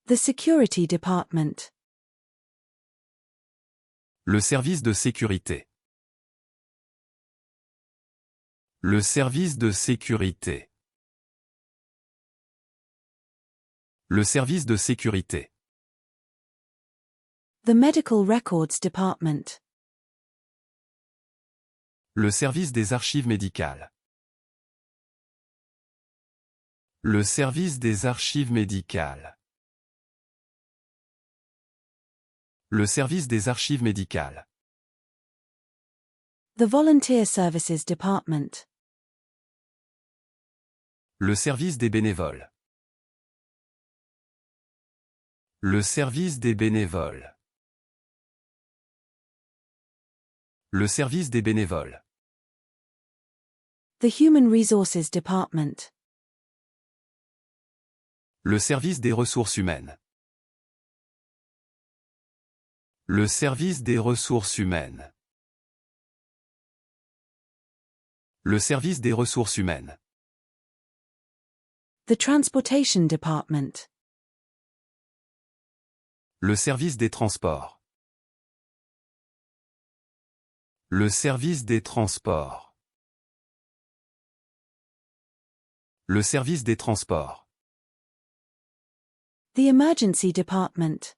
The Security Department. Le service de sécurité. Le service de sécurité. Le service de sécurité. The Medical Records Department. Le service des archives médicales. Le service des archives médicales. Le service des archives médicales. The Volunteer Services Department. Le service des bénévoles. Le service des bénévoles. Le service des bénévoles. The Human Resources Department. Le service des ressources humaines. Le service des ressources humaines. Le service des ressources humaines. The Transportation Department. Le service des transports. Le service des transports. Le service des transports. The Emergency Department.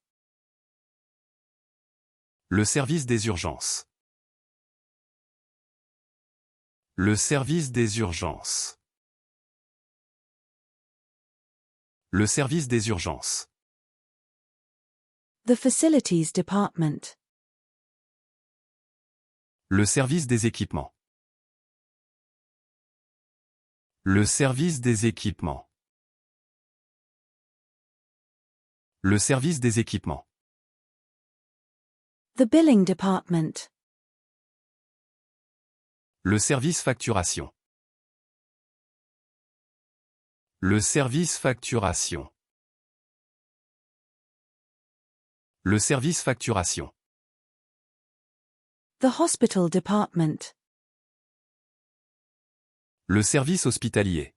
Le service des urgences. Le service des urgences. Le service des urgences. The Facilities Department. Le service des équipements. Le service des équipements. Le service des équipements. The Billing Department. Le service facturation. Le service facturation. Le service facturation. The Hospital Department. Le service hospitalier.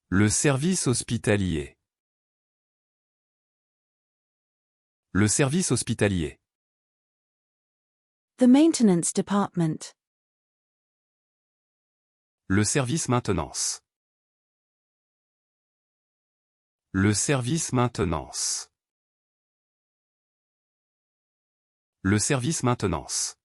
Le service hospitalier. Le service hospitalier. The Maintenance Department. Le service maintenance. Le service maintenance. Le service maintenance.